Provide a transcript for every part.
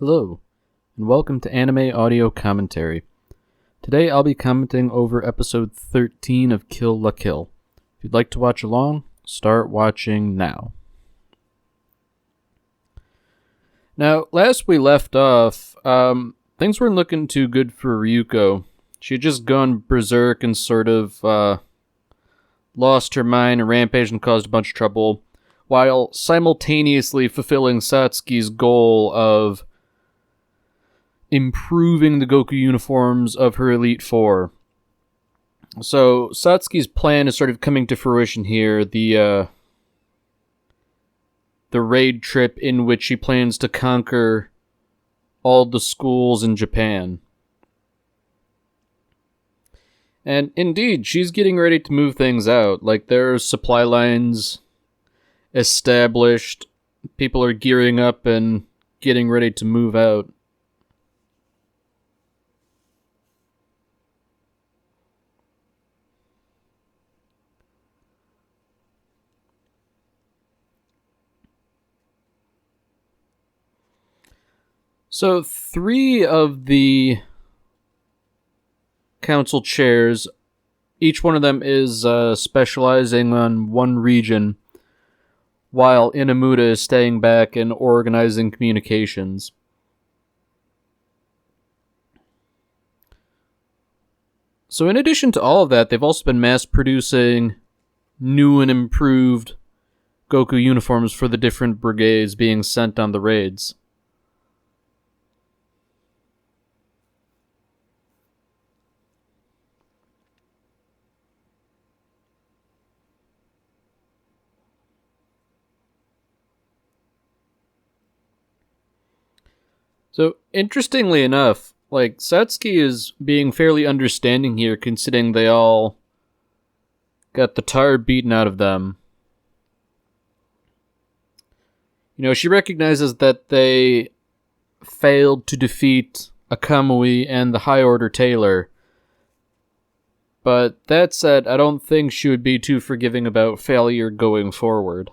Hello, and welcome to Anime Audio Commentary. Today I'll be commenting over episode 13 of Kill la Kill. If you'd like to watch along, start watching now. Now, last we left off, things weren't looking too good for Ryuko. She had just gone berserk and sort of lost her mind and rampaged and caused a bunch of trouble, while simultaneously fulfilling Satsuki's goal of improving the Goku uniforms of her Elite Four. So Satsuki's plan is sort of coming to fruition here. The raid trip in which she plans to conquer all the schools in Japan. And indeed, she's getting ready to move things out. Like, there are supply lines established. People are gearing up and getting ready to move out. So 3 of the council chairs, each one of them is specializing on one region, while Inamuda is staying back and organizing communications. So in addition to all of that, they've also been mass-producing new and improved Goku uniforms for the different brigades being sent on the raids. So, interestingly enough, Satsuki is being fairly understanding here, considering they all got the tar beaten out of them. You know, she recognizes that they failed to defeat Akamui and the High Order Tailor. But that said, I don't think she would be too forgiving about failure going forward.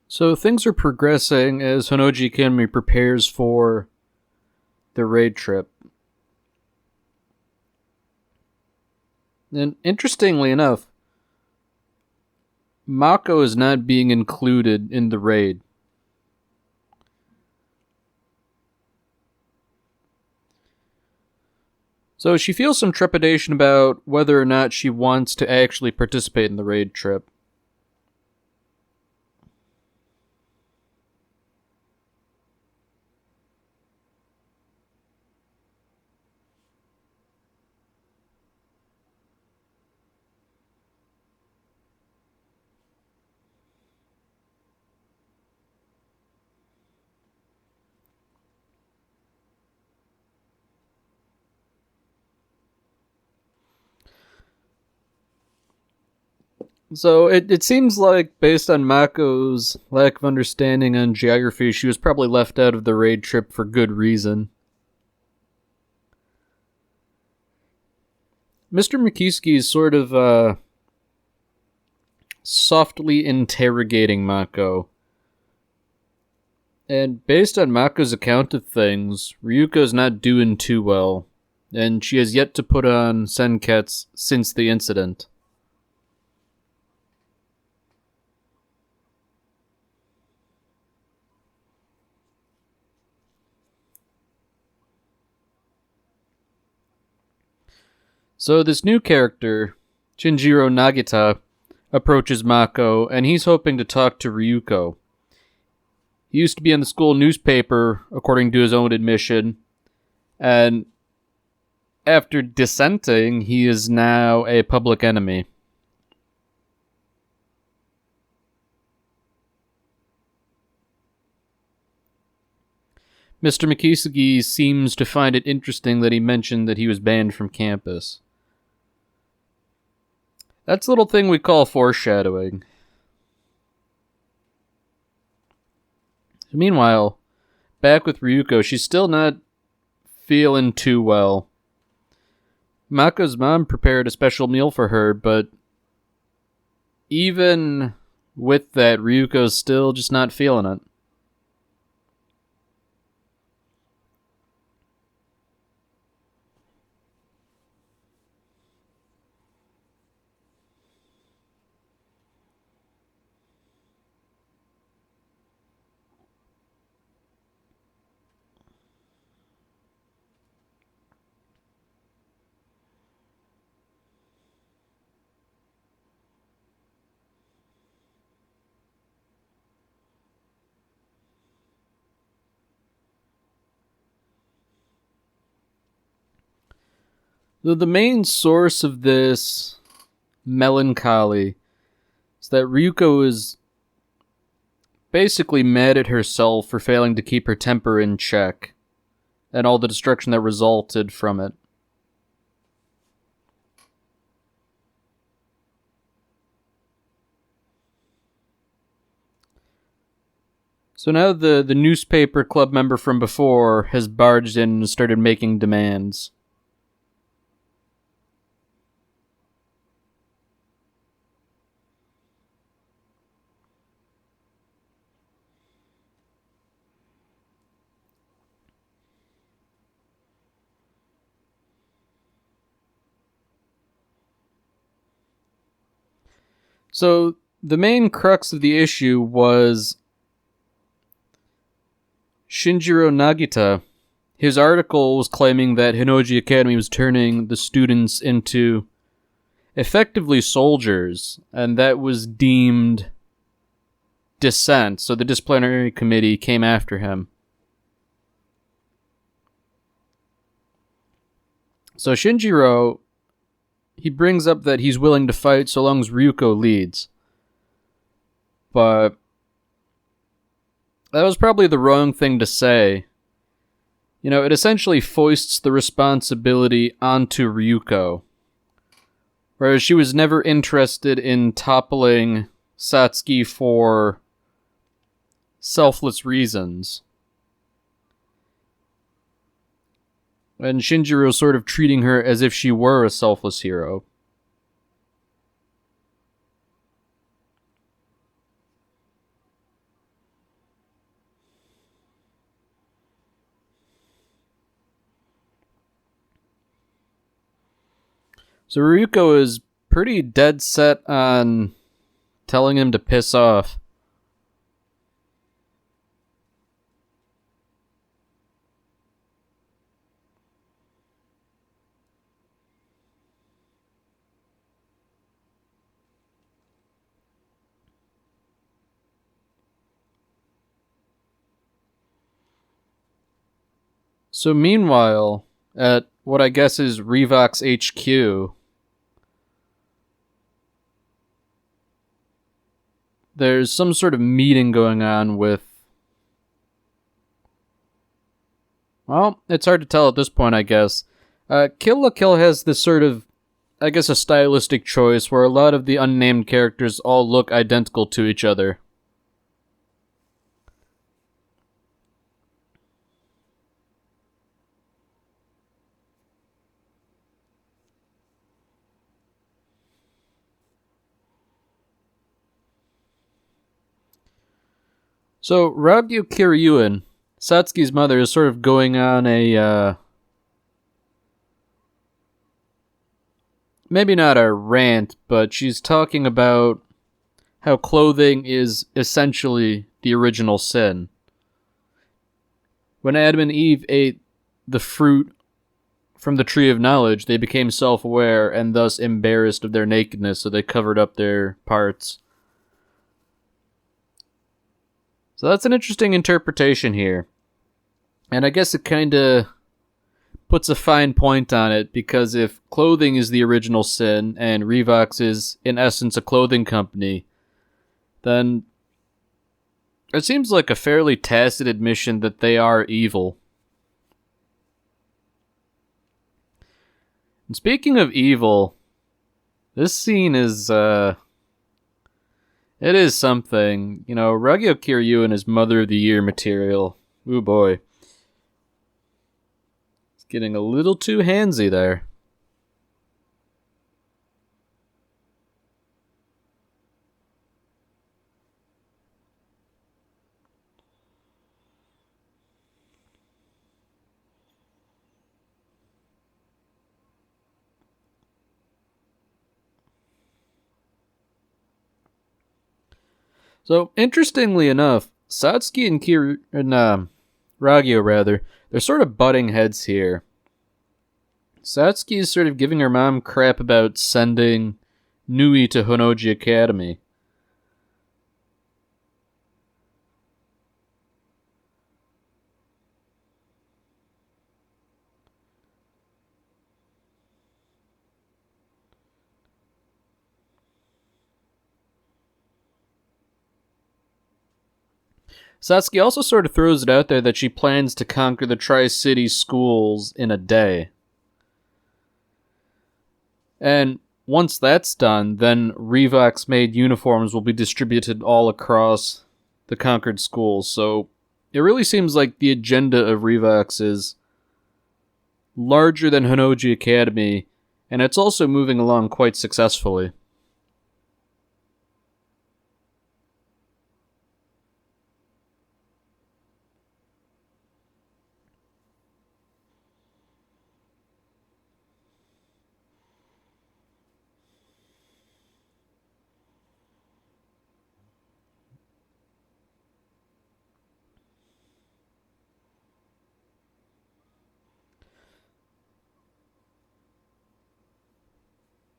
So things are progressing as Honnoji Akemi prepares for the raid trip. And interestingly enough, Mako is not being included in the raid. So she feels some trepidation about whether or not she wants to actually participate in the raid trip. So it seems like, based on Mako's lack of understanding on geography, she was probably left out of the raid trip for good reason. Mr. Mikiski is sort of softly interrogating Mako. And based on Mako's account of things, Ryuko's not doing too well, and she has yet to put on Senketsu since the incident. So this new character, Shinjiro Nagita, approaches Mako, and he's hoping to talk to Ryuko. He used to be in the school newspaper, according to his own admission, and after dissenting, he is now a public enemy. Mr. Mikisugi seems to find it interesting that he mentioned that he was banned from campus. That's a little thing we call foreshadowing. Meanwhile, back with Ryuko, she's still not feeling too well. Mako's mom prepared a special meal for her, but even with that, Ryuko's still just not feeling it. The main source of this melancholy is that Ryuko is basically mad at herself for failing to keep her temper in check, and all the destruction that resulted from it. So now the newspaper club member from before has barged in and started making demands. So the main crux of the issue was Shinjiro Nagita. His article was claiming that Hinoji Academy was turning the students into effectively soldiers, and that was deemed dissent, so the disciplinary committee came after him. So Shinjiro, he brings up that he's willing to fight so long as Ryuko leads. But that was probably the wrong thing to say. You know, it essentially foists the responsibility onto Ryuko. Whereas she was never interested in toppling Satsuki for selfless reasons. And Shinjiro sort of treating her as if she were a selfless hero. So Ryuko is pretty dead set on telling him to piss off. So meanwhile, at what I guess is Revox HQ, there's some sort of meeting going on with... Well, it's hard to tell at this point, I guess. Kill la Kill has this sort of I guess, a stylistic choice where a lot of the unnamed characters all look identical to each other. So, Ragyu Kiryuin, Satsuki's mother, is sort of going on a, maybe not a rant, but she's talking about how clothing is essentially the original sin. When Adam and Eve ate the fruit from the tree of knowledge, they became self-aware and thus embarrassed of their nakedness, so they covered up their parts. So that's an interesting interpretation here. And I guess it kind of puts a fine point on it, because if clothing is the original sin and Revox is, in essence, a clothing company, then it seems like a fairly tacit admission that they are evil. And speaking of evil, this scene is, it is something. You know, Ragyo Kiryuin is Mother of the Year material. Ooh boy. It's getting a little too handsy there. So, interestingly enough, Satsuki and Ragyo, rather, they're sort of butting heads here. Satsuki is sort of giving her mom crap about sending Nui to Honoji Academy. Satsuki also sort of throws it out there that she plans to conquer the Tri-City schools in a day. And once that's done, then Revox-made uniforms will be distributed all across the conquered schools. So it really seems like the agenda of Revox is larger than Honoji Academy, and it's also moving along quite successfully.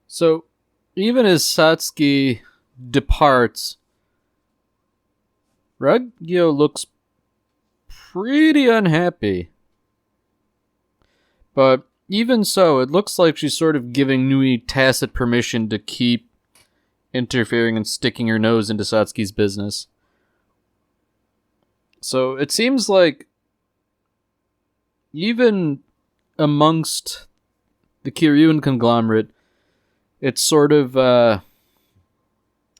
So, even as Satsuki departs, Ragyo looks pretty unhappy. But even so, it looks like she's sort of giving Nui tacit permission to keep interfering and sticking her nose into Satsuki's business. So it seems like even amongst the Kiryuin conglomerate, it's sort of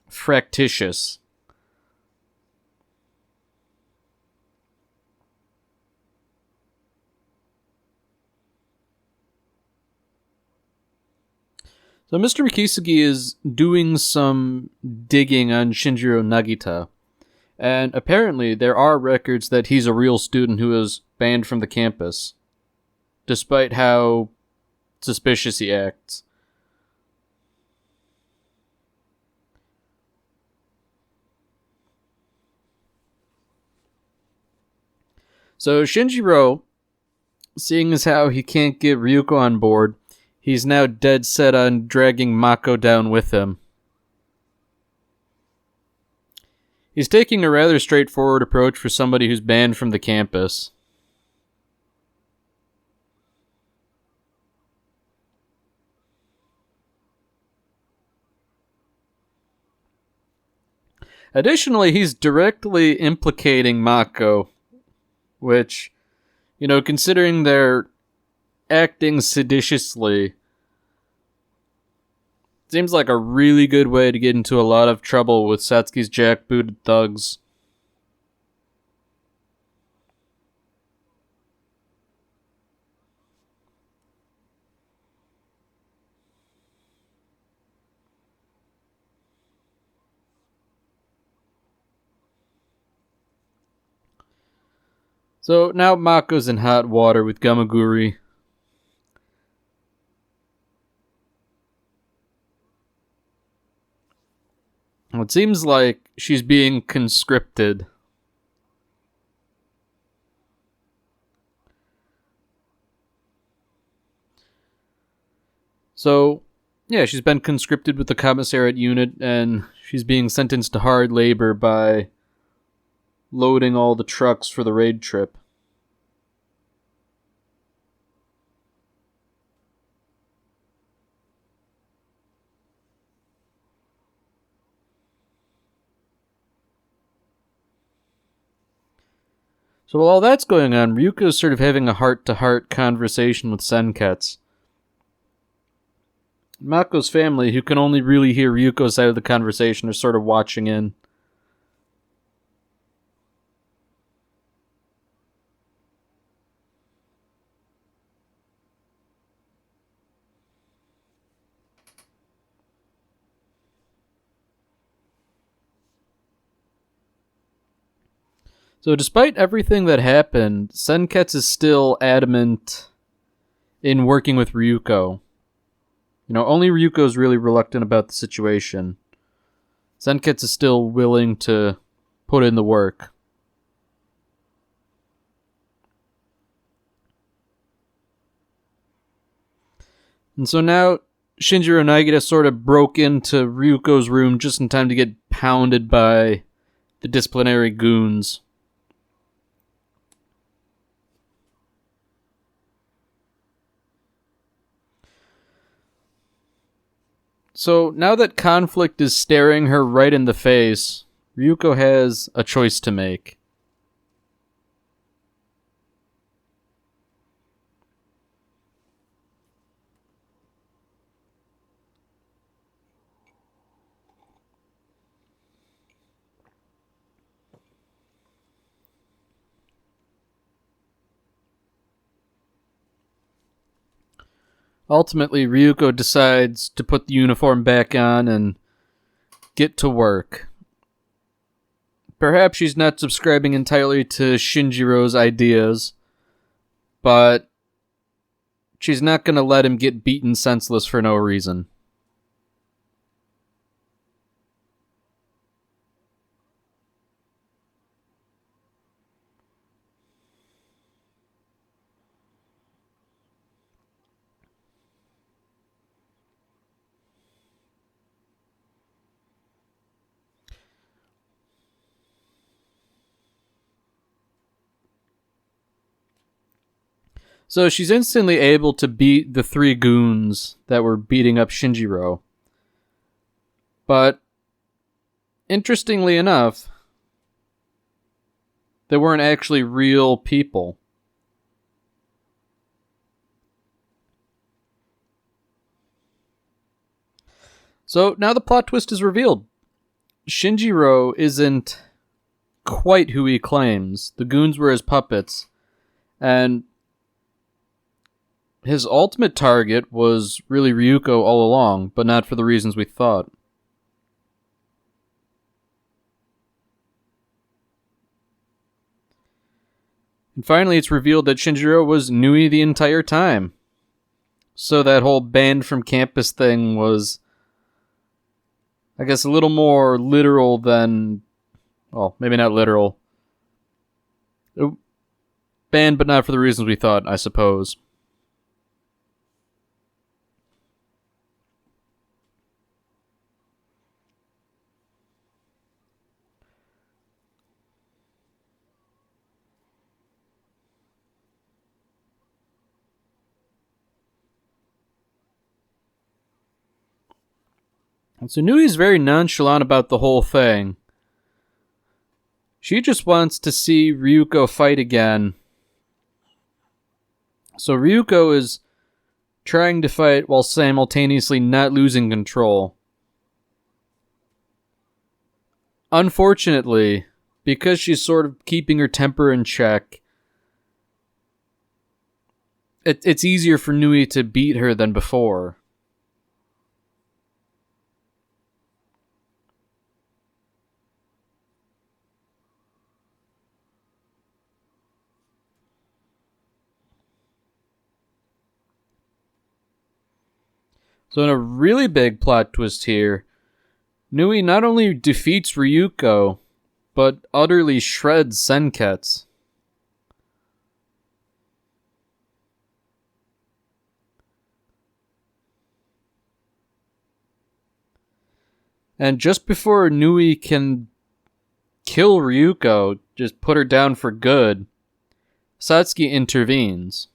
fractious. So Mr. Mikisugi is doing some digging on Shinjiro Nagita, and apparently there are records that he's a real student who was banned from the campus, despite how suspicious he acts. So Shinjiro, seeing as how he can't get Ryuko on board, he's now dead set on dragging Mako down with him. He's taking a rather straightforward approach for somebody who's banned from the campus. Additionally, he's directly implicating Mako, which, you know, considering they're acting seditiously, Seems like a really good way to get into a lot of trouble with Satsuki's jackbooted thugs. So now Mako's in hot water with Gamaguri. It seems like she's being conscripted. So, yeah, she's been conscripted with the commissariat unit, and she's being sentenced to hard labor by loading all the trucks for the raid trip. So while all that's going on, Ryuko's sort of having a heart-to-heart conversation with Senketsu. Mako's family, who can only really hear Ryuko's side of the conversation, are sort of watching in. So despite everything that happened, Senketsu is still adamant in working with Ryuko. Only Ryuko's really reluctant about the situation. Senketsu is still willing to put in the work. And so now Shinjiro Naegata sort of broke into Ryuko's room just in time to get pounded by the disciplinary goons. So now that conflict is staring her right in the face, Ryuko has a choice to make. Ultimately, Ryuko decides to put the uniform back on and get to work. Perhaps she's not subscribing entirely to Shinjiro's ideas, but she's not going to let him get beaten senseless for no reason. So she's instantly able to beat the three goons that were beating up Shinjiro. But, interestingly enough, they weren't actually real people. So now the plot twist is revealed. Shinjiro isn't quite who he claims. The goons were his puppets, and his ultimate target was really Ryuko all along, but not for the reasons we thought. And finally, it's revealed that Shinjiro was Nui the entire time. So that whole banned from campus thing was, I guess, a little more literal than... Well, maybe not literal. Banned, but not for the reasons we thought, I suppose. And so Nui's very nonchalant about the whole thing. She just wants to see Ryuko fight again. So Ryuko is trying to fight while simultaneously not losing control. Unfortunately, because she's sort of keeping her temper in check, it's easier for Nui to beat her than before. So in a really big plot twist here, Nui not only defeats Ryuko, but utterly shreds Senketsu. And just before Nui can kill Ryuko, just put her down for good, Satsuki intervenes.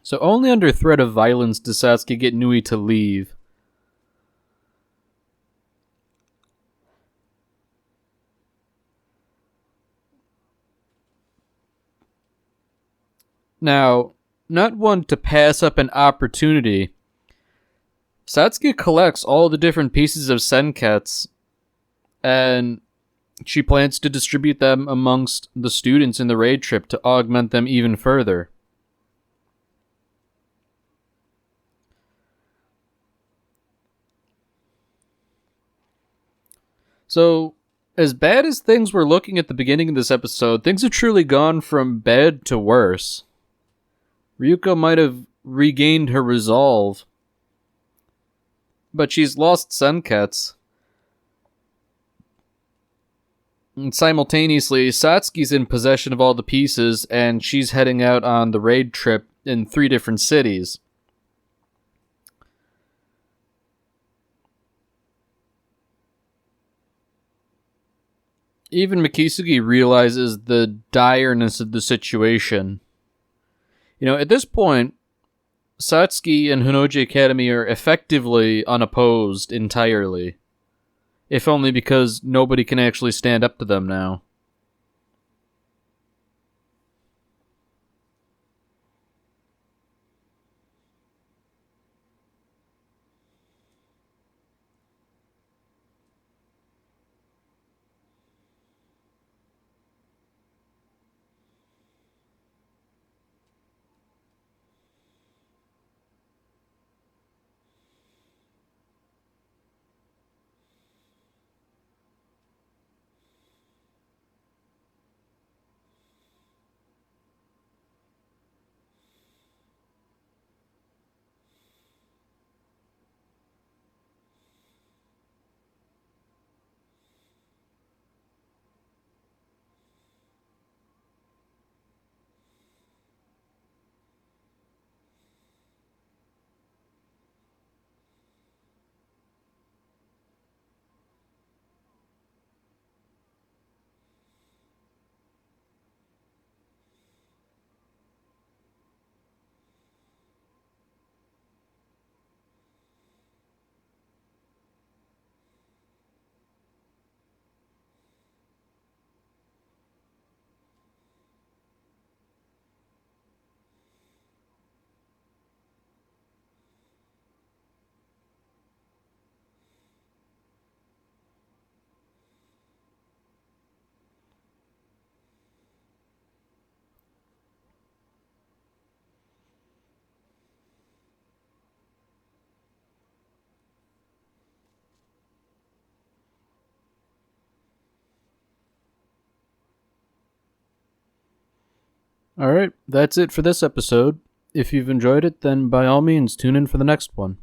So only under threat of violence does Satsuki get Nui to leave. Now, not one to pass up an opportunity, Satsuki collects all the different pieces of Senketsu, and she plans to distribute them amongst the students in the raid trip to augment them even further. So, as bad as things were looking at the beginning of this episode, things have truly gone from bad to worse. Ryuko might have regained her resolve, but she's lost Senketsu. And simultaneously, Satsuki's in possession of all the pieces, and she's heading out on the raid trip in 3 different cities. Even Mikisugi realizes the direness of the situation. At this point, Satsuki and Honnouji Academy are effectively unopposed entirely. If only because nobody can actually stand up to them now. Alright, that's it for this episode. If you've enjoyed it, then by all means tune in for the next one.